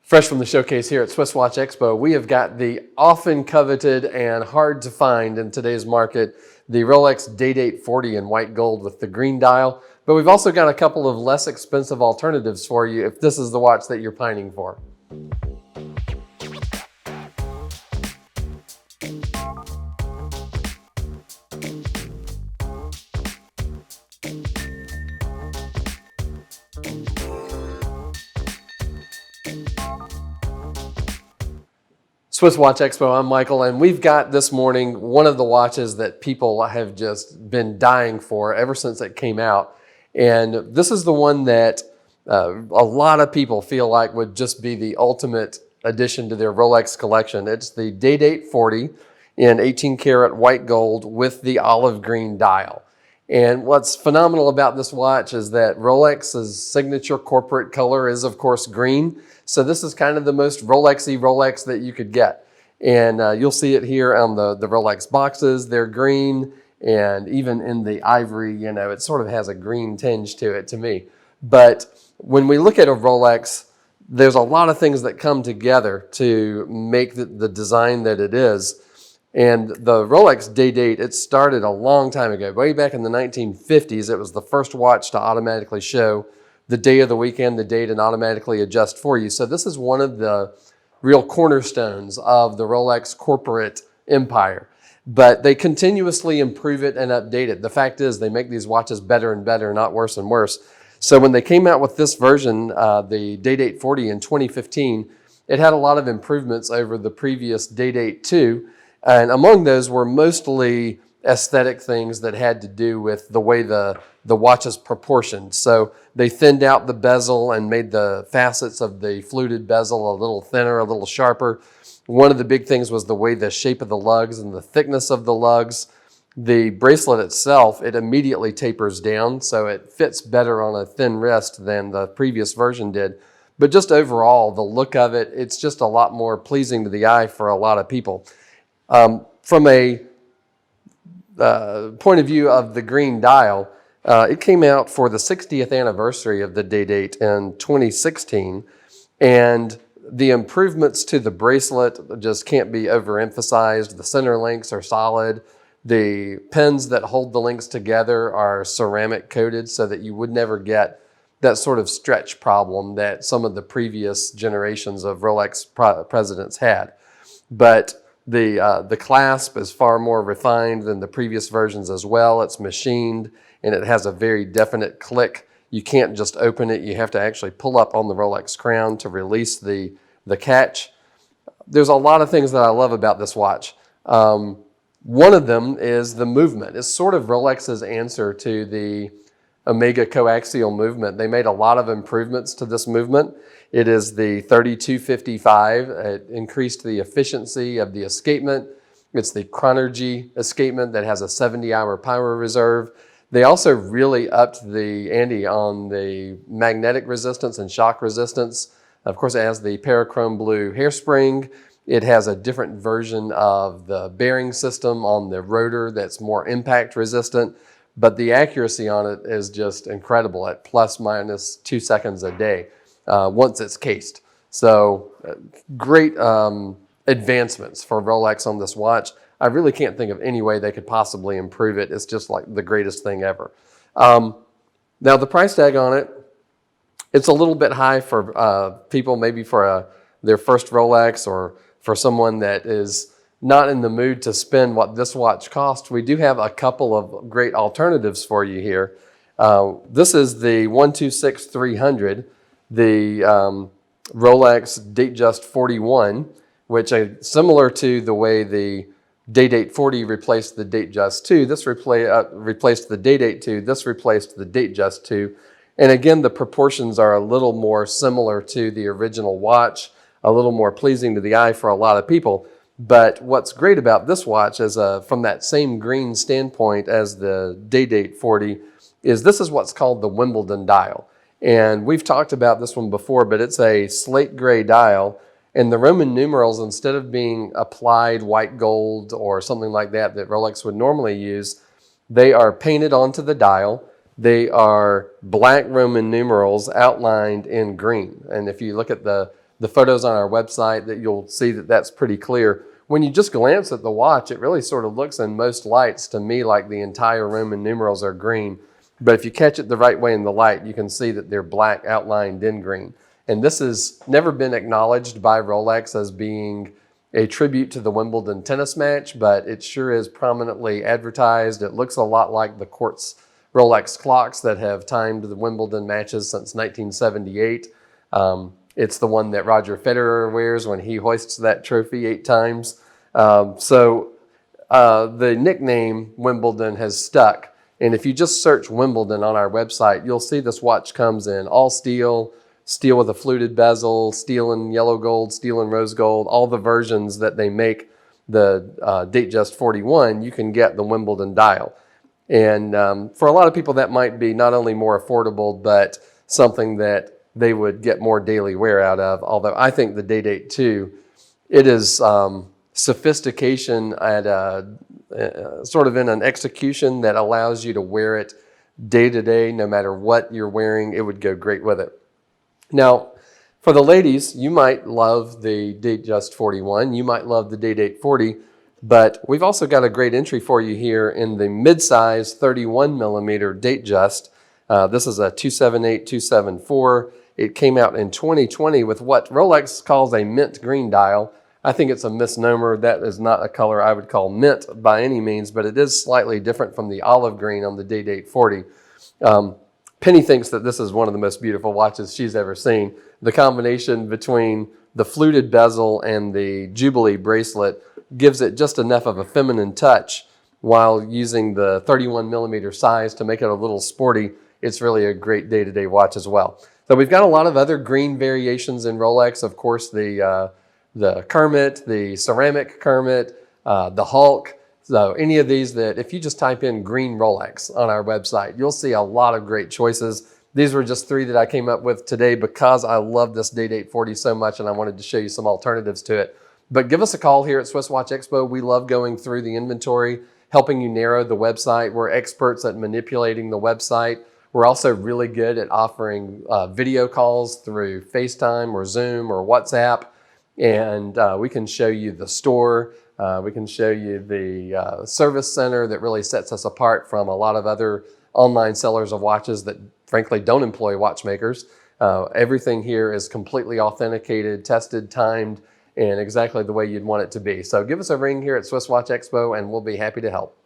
Fresh from the showcase here at SwissWatchExpo, we have got the often coveted and hard to find in today's market, the Rolex Day-Date 40 in white gold with the green dial. But we've also got a couple of less expensive alternatives for you if this is the watch that you're pining for. SwissWatchExpo, I'm Michael, and we've got this morning one of the watches that people have just been dying for ever since it came out. And this is the one that a lot of people feel like would just be the ultimate addition to their Rolex collection. It's the Day-Date 40 in 18 karat white gold with the olive green dial. And what's phenomenal about this watch is that Rolex's signature corporate color is, of course, green. So this is kind of the most Rolex-y Rolex that you could get. And you'll see it here on the Rolex boxes. They're green, and even in the ivory, you know, it sort of has a green tinge to it to me. But when we look at a Rolex, there's a lot of things that come together to make the design that it is. And the Rolex Day-Date, it started a long time ago. Way back in the 1950s, it was the first watch to automatically show the day of the weekend, the date, and automatically adjust for you. So this is one of the real cornerstones of the Rolex corporate empire. But they continuously improve it and update it. The fact is they make these watches better and better, not worse and worse. So when they came out with this version, the Day-Date 40 in 2015, it had a lot of improvements over the previous Day-Date 2. And among those were mostly aesthetic things that had to do with the way the watch is proportioned. So they thinned out the bezel and made the facets of the fluted bezel a little thinner, a little sharper. One of the big things was the way the shape of the lugs and the thickness of the lugs. The bracelet itself, it immediately tapers down, so it fits better on a thin wrist than the previous version did. But just overall, the look of it, it's just a lot more pleasing to the eye for a lot of people. From a point of view of the green dial, it came out for the 60th anniversary of the Day-Date in 2016, and the improvements to the bracelet just can't be overemphasized. The center links are solid. The pins that hold the links together are ceramic coated so that you would never get that sort of stretch problem that some of the previous generations of Rolex presidents had. But the clasp is far more refined than the previous versions as well. It's machined, and it has a very definite click. You can't just open it. You have to actually pull up on the Rolex crown to release the catch. There's a lot of things that I love about this watch. One of them is the movement. It's sort of Rolex's answer to the Omega coaxial movement. They made a lot of improvements to this movement. It is the 3255. It increased the efficiency of the escapement. It's the Chronergy escapement that has a 70-hour power reserve. They also really upped the ante on the magnetic resistance and shock resistance. Of course, it has the Parachrome Blue hairspring. It has a different version of the bearing system on the rotor that's more impact resistant. But the accuracy on it is just incredible at plus minus 2 seconds a day once it's cased. So great advancements for Rolex on this watch. I really can't think of any way they could possibly improve it. It's just like the greatest thing ever. Now the price tag on it, it's a little bit high for people maybe for their first Rolex or for someone that is not in the mood to spend what this watch costs. We do have a couple of great alternatives for you here. This is the 126-300, the Rolex Datejust 41, which similar to the way the Day-Date 40 replaced the Datejust 2, this replaced the Day-Date 2, this replaced the Datejust 2. And again, the proportions are a little more similar to the original watch, a little more pleasing to the eye for a lot of people. But what's great about this watch is from that same green standpoint as the Day-Date 40 is this is what's called the Wimbledon dial. And we've talked about this one before, but it's a slate gray dial. And the Roman numerals, instead of being applied white gold or something like that Rolex would normally use, they are painted onto the dial. They are black Roman numerals outlined in green. And if you look at the the photos on our website that you'll see that that's pretty clear. When you just glance at the watch, it really sort of looks in most lights to me like the entire Roman numerals are green. But if you catch it the right way in the light, you can see that they're black outlined in green. And this has never been acknowledged by Rolex as being a tribute to the Wimbledon tennis match, but it sure is prominently advertised. It looks a lot like the quartz Rolex clocks that have timed the Wimbledon matches since 1978. It's the one that Roger Federer wears when he hoists that trophy 8 times. The nickname Wimbledon has stuck. And if you just search Wimbledon on our website, you'll see this watch comes in all steel, steel with a fluted bezel, steel and yellow gold, steel and rose gold, all the versions that they make the Datejust 41, you can get the Wimbledon dial. And for a lot of people, that might be not only more affordable, but something that they would get more daily wear out of. Although I think the Day-Date 2, it is sophistication at sort of in an execution that allows you to wear it day to day, no matter what you're wearing. It would go great with it. Now, for the ladies, you might love the Datejust 41, you might love the Day-Date 40, but we've also got a great entry for you here in the mid-size 31 millimeter Datejust. This is a 278-274. It came out in 2020 with what Rolex calls a mint green dial. I think it's a misnomer. That is not a color I would call mint by any means, but it is slightly different from the olive green on the Day-Date 40. Penny thinks that this is one of the most beautiful watches she's ever seen. The combination between the fluted bezel and the Jubilee bracelet gives it just enough of a feminine touch while using the 31 millimeter size to make it a little sporty. It's really a great day-to-day watch as well. So we've got a lot of other green variations in Rolex. Of course, the Kermit, the ceramic Kermit, the Hulk. So any of these that if you just type in green Rolex on our website, you'll see a lot of great choices. These were just 3 that I came up with today because I love this Day-Date 40 so much and I wanted to show you some alternatives to it. But give us a call here at Swiss Watch Expo. We love going through the inventory, helping you narrow the website. We're experts at manipulating the website. We're also really good at offering video calls through FaceTime or Zoom or WhatsApp. And we can show you the store. We can show you the service center that really sets us apart from a lot of other online sellers of watches that frankly don't employ watchmakers. Everything here is completely authenticated, tested, timed, and exactly the way you'd want it to be. So give us a ring here at Swiss Watch Expo and we'll be happy to help.